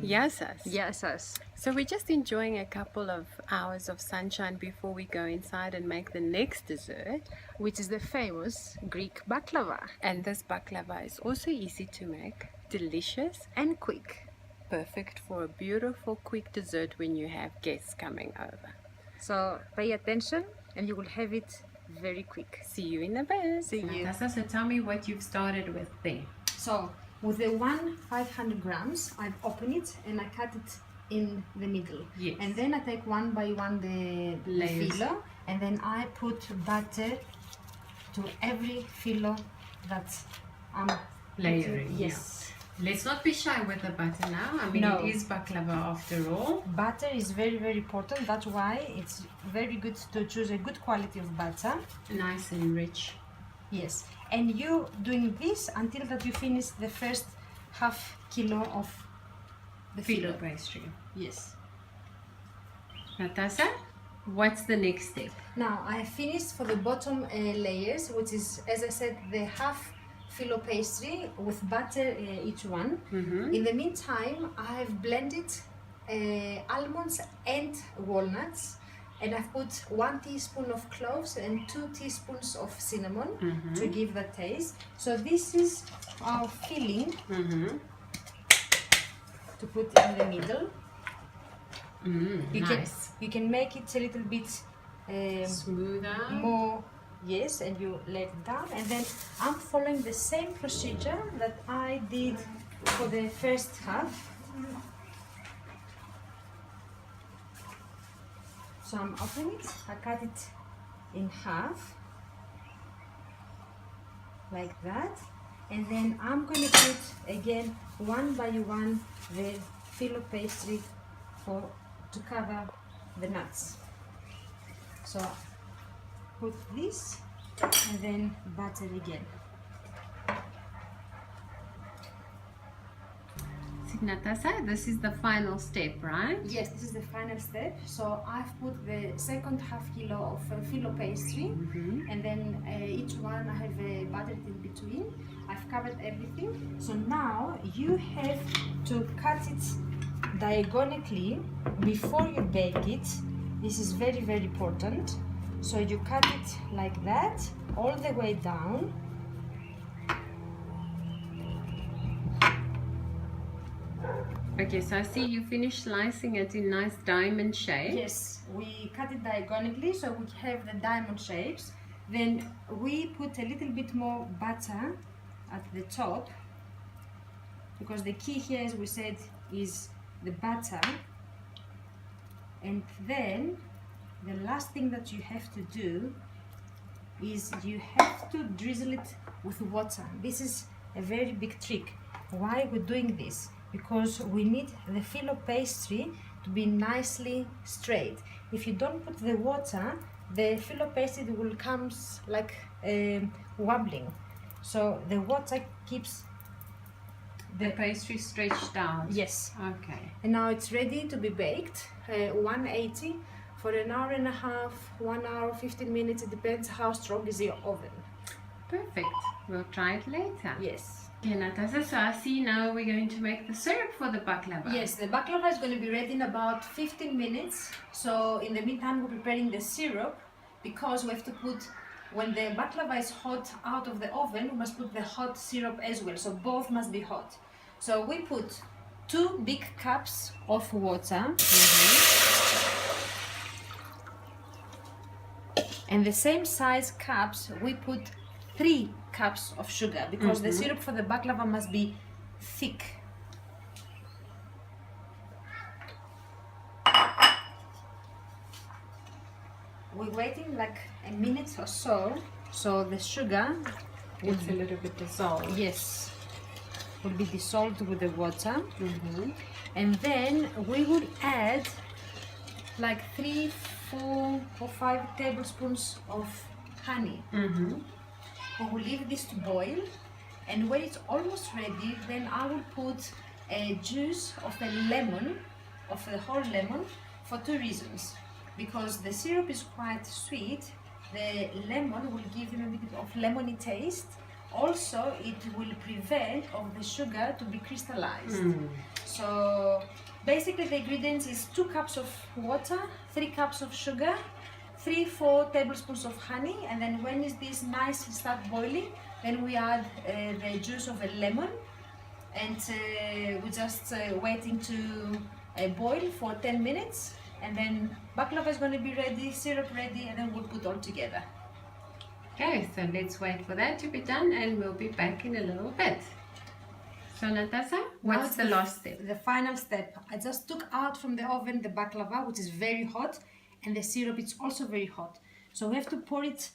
Yes, us. Yes, us. So we're just enjoying a couple of hours of sunshine before we go inside and make the next dessert. Which is the famous Greek baklava. And this baklava is also easy to make, delicious, And quick. perfect for a beautiful quick dessert when you have guests coming over. So pay attention and you will have it very quick. See you in a bit. See you. Natasha, so tell me what you've started with there. So with the 500 grams, I've opened it and I cut it in the middle. Yes. And then I take one by one the Layers. phyllo, and then I put butter to every phyllo that I'm Layering, Yes. Let's not be shy with the butter now. I mean, No. it is baklava after all. Butter is very, very important. That's why it's very good to choose a good quality of butter. Nice and rich. Yes. And you doing this until that you finish the first half kilo of the Phyllo phyllo. pastry. Yes. Natasha, what's the next step? Now I finished for the bottom layers, which is, as I said, the half phyllo pastry with butter each one. In the meantime, I've blended almonds and walnuts, and I've put 1 teaspoon of cloves and 2 teaspoons of cinnamon to give the taste. So this is our filling to put in the middle. You can make it a little bit Smoother. more, yes, and you let it down, and then I'm following the same procedure that I did for the first half. So I'm opening it, I cut it in half like that, and then I'm going to put again one by one the phyllo pastry to cover the nuts. So put this and then butter again. See, Natasha, this is the final step, right? Yes, this is the final step. So I've put the second half kilo of phyllo pastry, and then each one I have buttered in between. I've covered everything. So now you have to cut it diagonally before you bake it. This is very, very important. So you cut it like that all the way down. Okay, so I see you finished slicing it in nice diamond shape. Yes, we cut it diagonally so we have the diamond shapes. Then we put a little bit more butter at the top, because the key here, as we said, is the butter. And then the last thing that you have to do is you have to drizzle it with water. This is a very big trick. Why we're doing this? Because we need the phyllo pastry to be nicely straight. If you don't put the water, the phyllo pastry will come like wobbling. So the water keeps The pastry stretched out. Yes. Okay. And now it's ready to be baked, 180 for an hour and a half, 1 hour, 15 minutes. It depends how strong is your oven. Perfect. We'll try it later. Yes. Okay, Natasha, so I see now we're going to make the syrup for the baklava. Yes, the baklava is going to be ready in about 15 minutes. So in the meantime, we're preparing the syrup, because we have to put, when the baklava is hot out of the oven, we must put the hot syrup as well. So both must be hot. So we put 2 big cups of water. And the same size cups, we put 3 cups of sugar, because the syrup for the baklava must be thick. We're waiting like a minute or so the sugar It's a little bit dissolved. yes, will be dissolved with the water. And then we will add like 3, 4 or 5 tablespoons of honey. We will leave this to boil, and when it's almost ready, then I will put a juice of a lemon, of the whole lemon, for 2 reasons. Because the syrup is quite sweet, the lemon will give them a bit of lemony taste, Also, it will prevent of the sugar to be crystallized. So basically the ingredients is 2 cups of water, 3 cups of sugar, 3-4 tablespoons of honey, and then when is this nicely start boiling, then we add the juice of a lemon, and we're just waiting to boil for 10 minutes, and then baklava is going to be ready, syrup ready, and then we'll put all together. Okay, so let's wait for that to be done and we'll be back in a little bit. So Natasha, what's the last step? The final step. I just took out from the oven the baklava, which is very hot, and the syrup is also very hot. So we have to pour it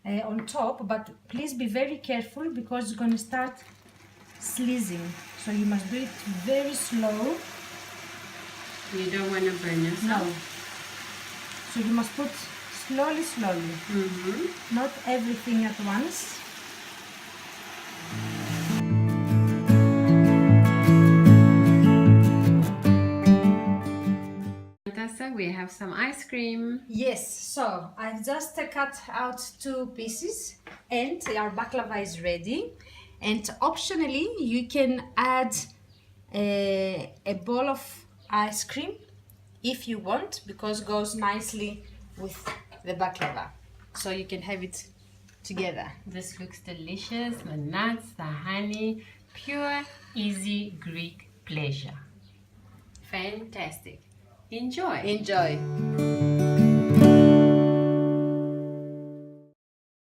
on top, but please be very careful because it's going to start sizzling. So you must do it very slow. You don't want to burn yourself? No. So you must put slowly, slowly. Not everything at once. Natasha, we have some ice cream. Yes, so I've just cut out 2 pieces and our baklava is ready. And optionally, you can add a bowl of ice cream if you want, because it goes nicely with the baklava. So you can have it together. This looks delicious. The nuts, the honey, pure, easy Greek pleasure. Fantastic. Enjoy. Enjoy.